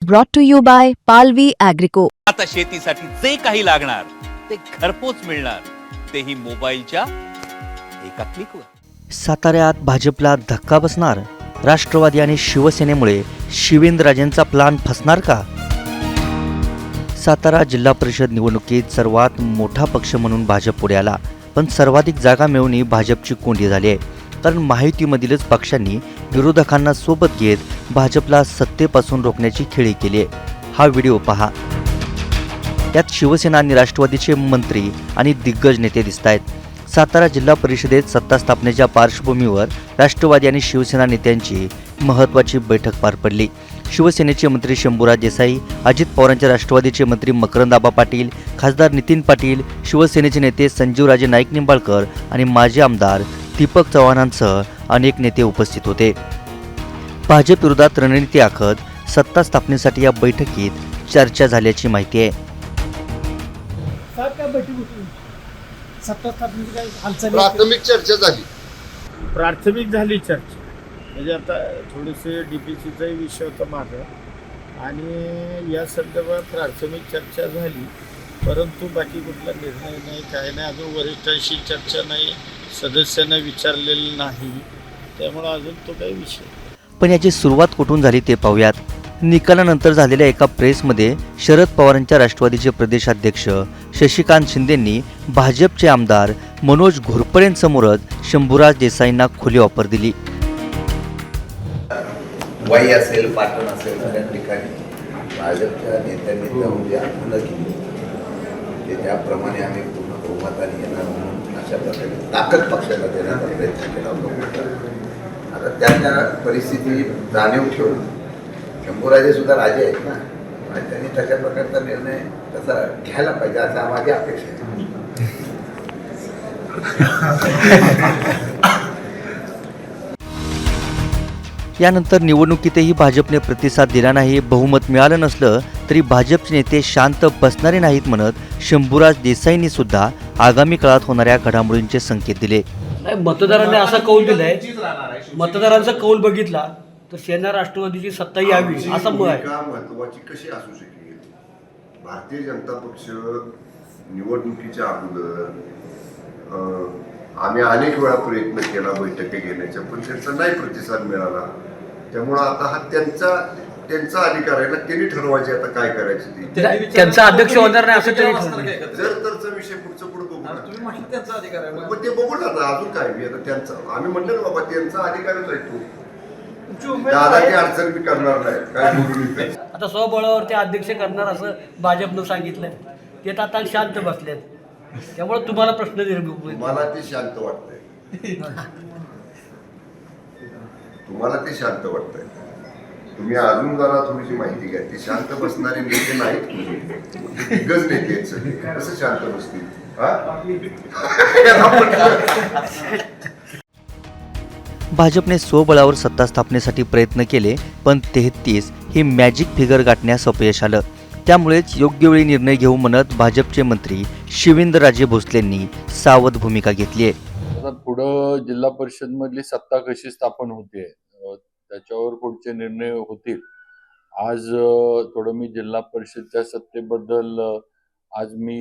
brought to you by Palvi Agrico. आता शेतीसाठी जे काही लागणार ते घरपोच मिळणार, तेही मोबाईलच्या एका क्लिकवर. साताऱ्यात भाजपला धक्का बसणार. राष्ट्रवादी आणि शिवसेनेमुळे शिवेंद्रराजेंचा प्लान फसणार का? सातारा जिल्हा परिषद निवडणुकीत सर्वात मोठा पक्ष म्हणून भाजप पुढे आला, पण सर्वाधिक जागा मिळवणे भाजपची कोंडी झाली आहे. कारण महायुतीमधीलच पक्षांनी विरोधकांना सोबत घेत भाजपला सत्तेपासून रोखण्याची खेळी केली आहे. हा व्हिडिओ पहा. यात शिवसेना आणि राष्ट्रवादीचे मंत्री आणि दिग्गज नेते दिसत आहेत. सातारा जिल्हा परिषदेत सत्ता स्थापनेच्या पार्श्वभूमीवर राष्ट्रवादी आणि शिवसेना नेत्यांची महत्त्वाची बैठक पार पडली. शिवसेनेचे मंत्री शंभूराज देसाई, अजित पवारांचे राष्ट्रवादीचे मंत्री मकरंद पाटील, खासदार नितीन पाटील, शिवसेनेचे नेते संजीवराजे नाईक निंबाळकर आणि माजी आमदार दीपक चव्हाणांसह अनेक नेते उपस्थित होते. भाजप विरोधात रणनीती आखत सत्ता स्थापनेसाठी या बैठकीत चर्चा झाल्याची माहिती आहे. प्राथमिक चर्चा झाली. प्राथमिक झाली चर्चा, म्हणजे आता थोडेसे DPCचाही विषय होता माझा आणि या संदर्भात प्राथमिक चर्चा झाली, परंतु बाकी कुठला निर्णय नाही, काय नाही. अजून वरिष्ठांशी चर्चा नाही, सदस्यांना विचारलेलं नाही, त्यामुळं अजून तो काही विषय. पण याची सुरुवात कुठून झाली ते पाहूयात. निकालानंतर झालेल्या एका प्रेसमध्ये शरद पवारांच्या राष्ट्रवादीचे प्रदेशाध्यक्ष शशिकांत शिंदेंनी भाजपचे आमदार मनोज घोरपडेंसमोरच शंभूराज देसाईंना खुली ऑफर दिली. वाई असेल, पाटण असेल, सगळ्या ठिकाणी भाजपच्या नेत्यांनी उद्या आंदोलन केली. ते त्याप्रमाणे आम्ही पूर्ण बहुमताने येणार म्हणून अशा प्रकारे ताकद पक्षाला देण्याचा प्रयत्न केला होता. आता त्या परिस्थिती जाणीव ठेवून शंभूराजे सुद्धा राजे आहेत ना, आणि त्यांनी तशा प्रकारचा निर्णय तसा घ्यायला पाहिजे असा माझी अपेक्षा आहे. यानंतर निवडणुकीतही भाजपने प्रतिसाद दिला नाही. बहुमत मिळालं नसलं तरी भाजपचे नेते शांत बसणारे नाहीत म्हणत शंभूराज देसाईंनी सुद्धा आगामी काळात होणाऱ्या घडामोडींचे संकेत दिले. मतदारांनी असा कौल दिलाय, मतदारांचा कौल बघितला तर सेना राष्ट्रवादीची सत्ता यावी असं मत आहे. महत्वाची कशी असू शकेल? भारतीय जनता पक्ष निवडणुकीच्या अगोदर आम्ही अनेक वेळा प्रयत्न केला बैठकी घेण्याचा, पण त्यांचा नाही प्रतिसाद मिळाला. त्यामुळं आता हा त्यांचा अधिकार आहे ना, त्यांनी ठरवायचे आता काय करायचं ते. त्यांचा अध्यक्ष होणार नाही असं तरी जर तरचा विषय पुढचं पुढे बघू, त्यांचा अधिकार आहे मग ते बघू ना. अजून काय मी आता त्यांचा आम्ही म्हणलं ना बाबा त्यांचा अधिकारच आहे तो. दादाची अडचण मी करणार नाही, काय बोलू. आता स्वबळावर ते अध्यक्ष करणार असं भाजपनं सांगितलंय. ते तर आता शांत बसलेत, त्यामुळे तुम्हाला प्रश्न निर्माण. मला ते शांत वाटतंय, तुम्हाला ते शांत वाटतंय. तुम्ही अजून जरा थोडीशी माहिती घ्या. ते शांत बसणारे नेते नाहीत, दिग्गज नेते आहेत सगळे. कसं शांत बसतील? भाजपने स्वबळावर सत्ता स्थापनेसाठी प्रयत्न केले, पण 33 ही मॅजिक फिगर गाठण्यास अपयश आलं. त्यामुळेच योग्य वेळी निर्णय घेऊ म्हणत भाजपचे मंत्री शिवेंद्रराजे भोसलेंनी सावध भूमिका घेतली आहे. आता पुढं जिल्हा परिषद मधली सत्ता कशी स्थापन होते त्याच्यावर पुढचे निर्णय होतील. आज थोडं मी जिल्हा परिषदच्या सत्तेबद्दल आज मी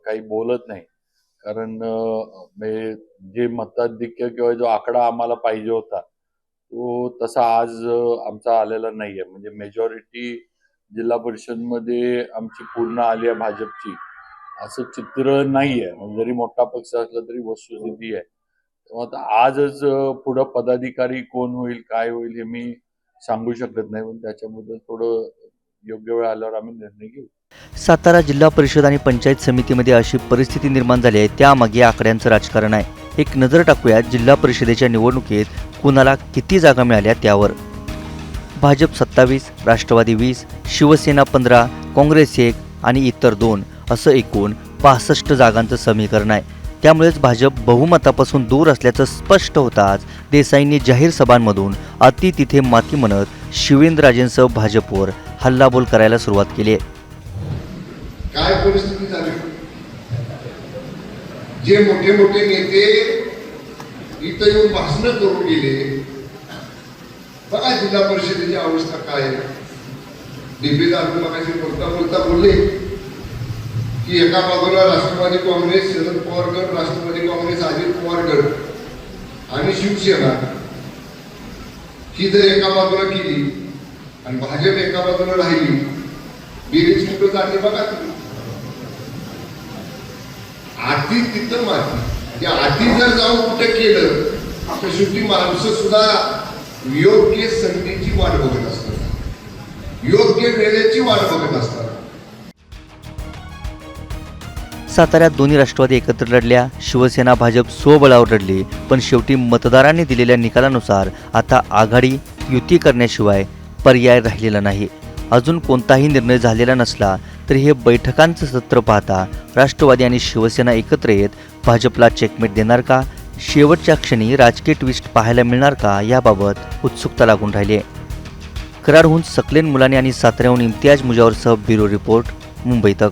काही बोलत नाही, कारण जे मताधिक्य किंवा जो आकडा आम्हाला पाहिजे होता तो तसा आज आमचा आलेला नाहीये. म्हणजे मेजॉरिटी जिल्हा परिषदमध्ये आमची पूर्ण आली आहे भाजपची असं चित्र नाहीये. जरी मोठा पक्ष असला तरी वस्तुस्थिती आहे. तेव्हा आता आजच पुढं पदाधिकारी कोण होईल काय होईल हे मी सांगू शकत नाही, पण त्याच्याबद्दल थोडं योग्य वेळ आल्यावर आम्ही निर्णय घेऊ. सातारा जिल्हा परिषद आणि पंचायत समितीमध्ये अशी परिस्थिती निर्माण झाली आहे, त्यामागे आकड्यांचं राजकारण आहे. एक नजर टाकूया जिल्हा परिषदेच्या निवडणुकीत कुणाला किती जागा मिळाल्या त्यावर. भाजप 27, राष्ट्रवादी 20, शिवसेना 15, काँग्रेस 1 आणि इतर 2 असं एकूण 65 जागांचं समीकरण आहे. त्यामुळेच भाजप बहुमतापासून दूर असल्याचं स्पष्ट होताच देसाईंनी जाहीर सभांमधून अति तिथे माती म्हणत शिवेंद्रराजेंसह भाजपवर हल्लाबोल करायला सुरुवात केली आहे. काय परिस्थिती झाली? जे मोठे मोठे नेते इथं येऊन भाषण करून गेले, बघा जिल्हा परिषदेची अवस्था काय आहे. डीपी दाखवून मगाशी बोलता बोलले की एका बाजूला राष्ट्रवादी काँग्रेस, शरद पवार गट, राष्ट्रवादी काँग्रेस, अजित पवार गट आणि शिवसेना ही जर एका बाजूला केली आणि भाजप एका बाजूला राहिली, बेरीज कुठं जाते बघा तुम्ही. आधी तिथं माती, त्या आधी जर जाऊन कुठे केलं तर शेवटी माणसं सुद्धा योग्य संधीची वाट बघत असतात, योग्य वेळेची वाट बघत असतात. साताऱ्यात दोन्ही राष्ट्रवादी एकत्र लढल्या, शिवसेना भाजप स्वबळावर लढली, पण शेवटी मतदारांनी दिलेल्या निकालानुसार आता आघाडी युती करण्याशिवाय पर्याय राहिलेला नाही. अजून कोणताही निर्णय झालेला नसला तरी हे बैठकांचं सत्र पाहता राष्ट्रवादी आणि शिवसेना एकत्र येत भाजपला चेकमेट देणार का, शेवटच्या क्षणी राजकीय ट्विस्ट पाहायला मिळणार का, याबाबत उत्सुकता लागून राहिली आहे. कराडहून सकलेन मुलानी आणि साताऱ्याहून इम्तियाज मुजावरसह ब्युरो रिपोर्ट, मुंबई तक.